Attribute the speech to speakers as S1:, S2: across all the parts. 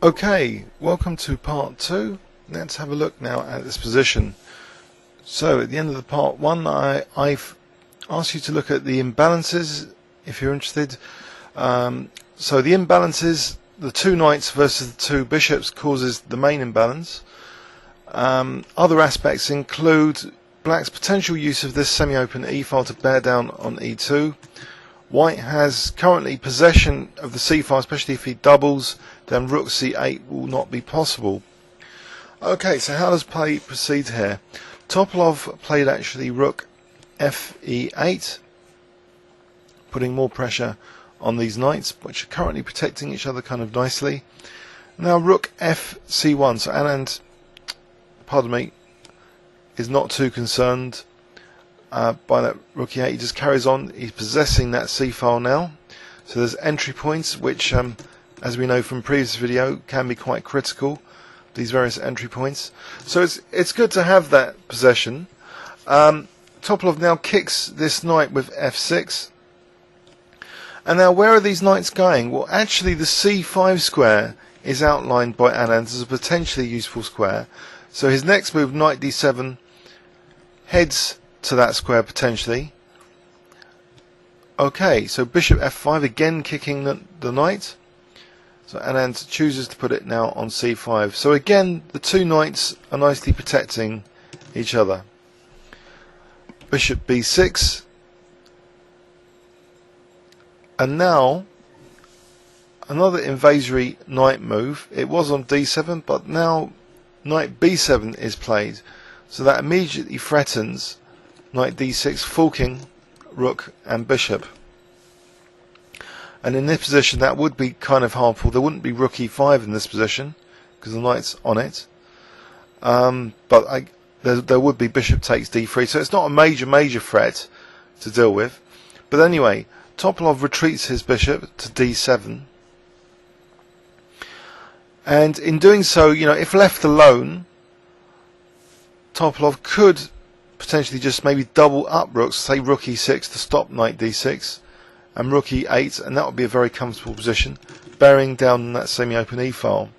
S1: Okay, welcome to part 2. Let's have a look now at this position. So at the end of the part 1 I've asked you to look at the imbalances if you're interested. So the imbalances, the two knights versus the two bishops causes the main imbalance. Other aspects include black's potential use of this semi-open e-file to bear down on e2. White has currently possession of the c-file, especially if he doubles, then rook c8 will not be possible. Okay, so how does play proceed here? Topalov played actually rook fe8, putting more pressure on these knights, which are currently protecting each other kind of nicely. Now rook fc1, so Anand, pardon me, is not too concerned by that rook e8. He just carries on. He's possessing that c-file now. So there's entry points, which, as we know from previous video, can be quite critical. These various entry points. So it's good to have that possession. Topalov now kicks this knight with f6. And now where are these knights going? Well, actually the c5 square is outlined by Anand as a potentially useful square. So his next move, knight d7, heads to that square potentially. Okay, so bishop f5, again kicking the knight. So Anand chooses to put it now on c5. So again, the two knights are nicely protecting each other. Bishop b6. And now, another invasory knight move. It was on d7, but now knight b7 is played. So that immediately threatens knight d6, forking rook and bishop. And in this position that would be kind of harmful. There wouldn't be rook e5 in this position because the knight's on it. But there would be bishop takes d3, so it's not a major threat to deal with. But anyway, Topalov retreats his bishop to d7. And in doing so, you know, if left alone, Topalov could potentially just maybe double up rooks, say rook e6 to stop knight d6, and rook e8, and that would be a very comfortable position, bearing down that semi-open e-file.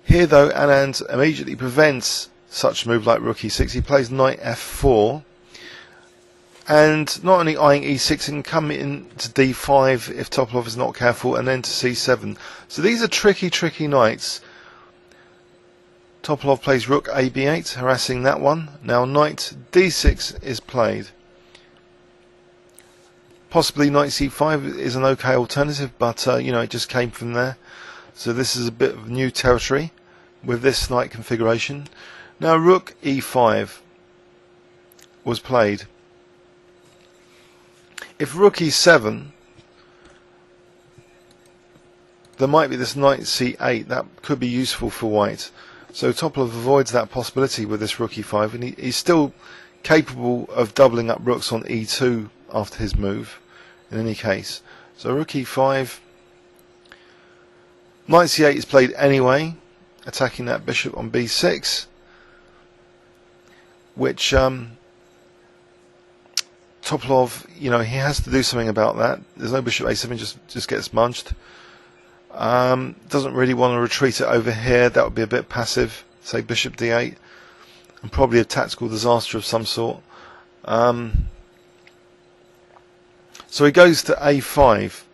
S1: Here though, Anand immediately prevents such a move like rook e6. He plays knight f4, and not only eyeing e6, it can come into d5 if Topalov is not careful, and then to c7. So these are tricky knights. Topalov plays rook a b8, harassing that one. Now knight d6 is played. Possibly knight c5 is an okay alternative, but you know, it just came from there. So this is a bit of new territory with this knight configuration. Now rook e5 was played. If rook e7, there might be this knight c8 that could be useful for white. So Topalov avoids that possibility with this rook e5, and he's still capable of doubling up rooks on e2 after his move in any case. So rook e5, knight c8 is played anyway, attacking that bishop on b6, which Topalov, you know, he has to do something about that. There's no bishop a7, just gets munched. Doesn't really want to retreat it over here. That would be a bit passive. Say bishop d8, and probably a tactical disaster of some sort. So he goes to a5.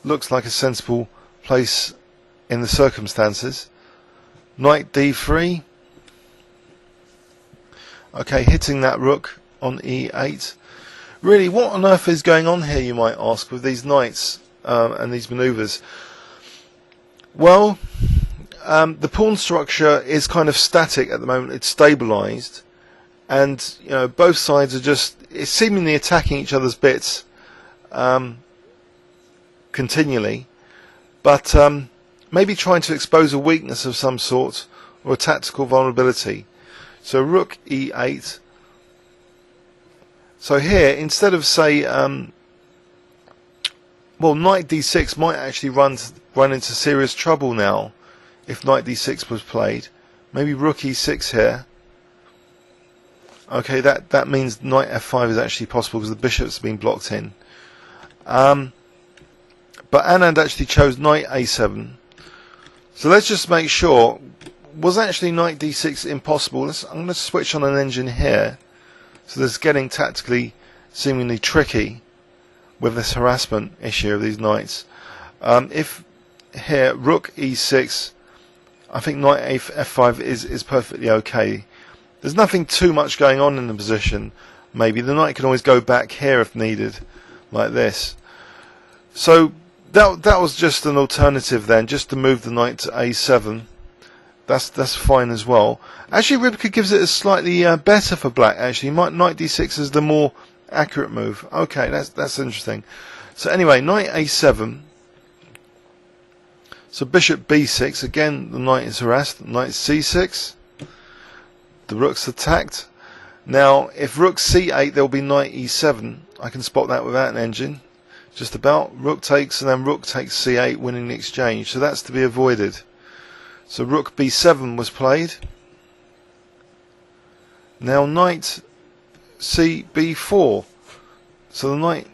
S1: Looks like a sensible place in the circumstances. Knight d3. Okay, hitting that rook on e8. Really, what on earth is going on here, you might ask, with these knights and these maneuvers? Well, the pawn structure is kind of static at the moment. It's stabilized, and you know, both sides are just seemingly attacking each other's bits continually, but maybe trying to expose a weakness of some sort or a tactical vulnerability. So rook e8. So here, instead of say, well, knight d6 might actually run into serious trouble now if knight d6 was played. Maybe rook e6 here. Okay, that means knight f5 is actually possible because the bishop's been blocked in. But but Anand actually chose knight a7. So let's just make sure, was actually knight d6 impossible? I'm going to switch on an engine here. So this is getting tactically seemingly tricky with this harassment issue of these knights. If here, rook e6, I think knight f5 is perfectly okay. There's nothing too much going on in the position. Maybe the knight can always go back here if needed, like this. So that was just an alternative then, just to move the knight to a7. That's fine as well. Actually, Rybka gives it a slightly better for black. Actually, knight d6 is the more accurate move. Okay, that's interesting. So anyway, knight a7. So bishop b6. Again, the knight is harassed. Knight c6. The rook's attacked. Now, if rook c8, there will be knight e7. I can spot that without an engine. Just about. Rook takes, and then rook takes c8, winning the exchange. So that's to be avoided. So rook b7 was played. Now knight b4. So the knight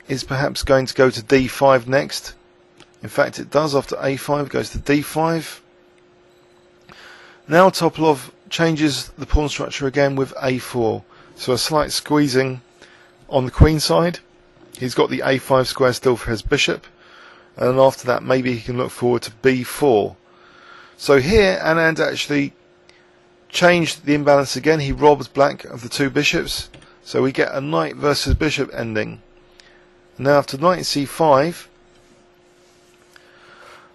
S1: is perhaps going to go to d5 next. In fact, it does. After a5, goes to d5. Now Topalov changes the pawn structure again with a4. So a slight squeezing on the queen side. He's got the a5 square still for his bishop. And after that, maybe he can look forward to b4. So here, Anand actually changed the imbalance again. He robs black of the two bishops. So we get a knight versus bishop ending. Now after knight c5,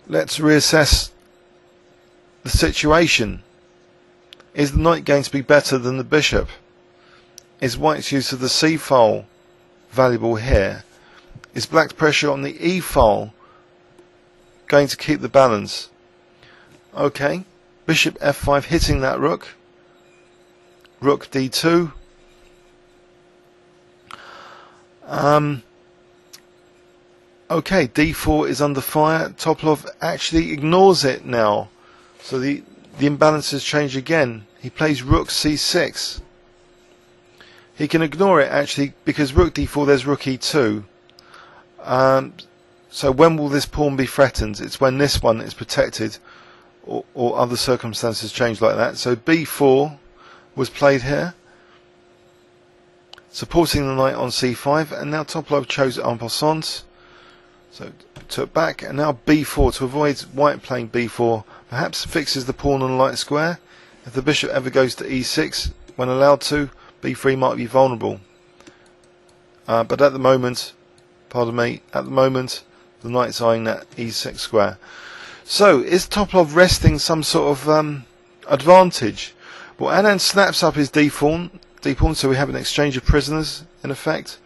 S1: let's reassess the situation. Is the knight going to be better than the bishop? Is white's use of the c file valuable here? Is black's pressure on the e file going to keep the balance? Okay, bishop f5 hitting that rook. Rook d2. Okay, d4 is under fire. Topalov actually ignores it now. So the imbalances change again. He plays rook c6. He can ignore it actually because rook d4, there's rook e2. So when will this pawn be threatened? It's when this one is protected or other circumstances change like that. So b4 was played here, supporting the knight on c5, and now Topalov chose en passant. So took back, and now b4 to avoid white playing b4. Perhaps fixes the pawn on a light square. If the bishop ever goes to e6, when allowed to, b3 might be vulnerable. But at the moment, the knight's eyeing that e6 square. So, is Topalov resting some sort of advantage? Well, Anand snaps up his d-pawn, so we have an exchange of prisoners, in effect.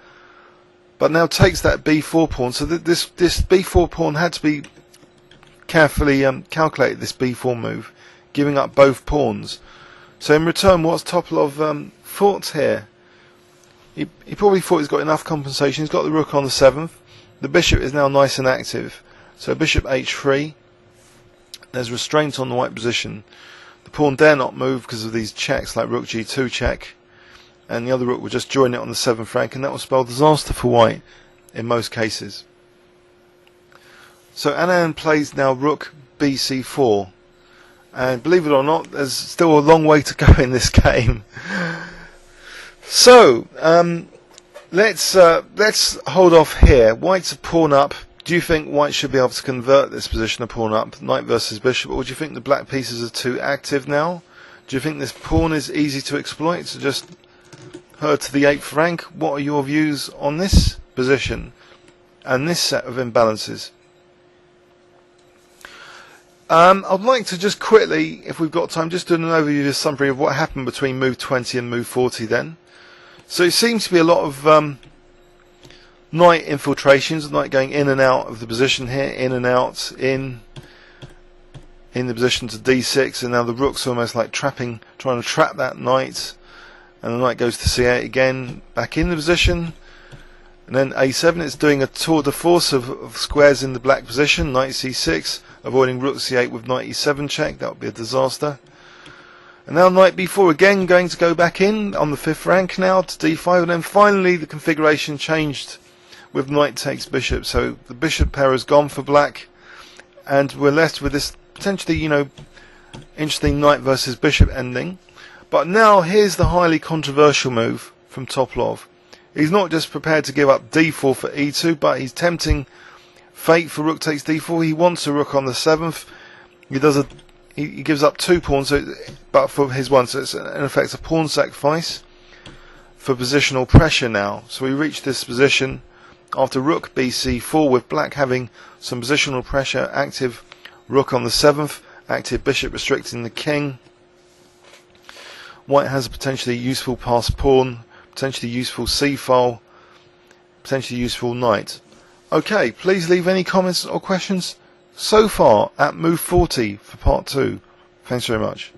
S1: But now takes that b4 pawn, so that this b4 pawn had to be carefully calculated, this b4 move, giving up both pawns. So in return, what's Topalov thought here? He probably thought he's got enough compensation. He's got the rook on the 7th. The bishop is now nice and active. So bishop h3. There's restraint on the white position. The pawn dare not move because of these checks like rook g2 check. And the other rook will just join it on the 7th rank, and that will spell disaster for white in most cases. So Anand plays now rook bc4. And believe it or not, there's still a long way to go in this game. So, let's hold off here. White's a pawn up. Do you think white should be able to convert this position a pawn up, knight versus bishop, or do you think the black pieces are too active now? Do you think this pawn is easy to exploit, so just herd to the 8th rank? What are your views on this position and this set of imbalances? I'd like to just quickly, if we've got time, just do an overview, a summary of what happened between move 20 and move 40 then. So it seems to be a lot of knight infiltrations, knight going in and out of the position here, in and out, in the position to d6, and now the rook's almost like trying to trap that knight, and the knight goes to c8 again, back in the position, and then a7, it's doing a tour de force of squares in the black position, knight c6, avoiding rook c8 with knight e7 check, that would be a disaster. And now knight b4 again, going to go back in on the 5th rank now to d5, and then finally the configuration changed with knight takes bishop. So the bishop pair has gone for black, and we're left with this potentially, interesting knight versus bishop ending. But now here's the highly controversial move from Topalov. He's not just prepared to give up d4 for e2, but he's tempting fate for rook takes d4. He wants a rook on the 7th. He gives up 2 pawns, but for his one, so it's in effect a pawn sacrifice for positional pressure now. So we reach this position after rook bc4, with black having some positional pressure, active rook on the 7th, active bishop restricting the king. White has a potentially useful passed pawn, potentially useful c-file, potentially useful knight. Okay, please leave any comments or questions so far at move 40 for part 2. Thanks very much.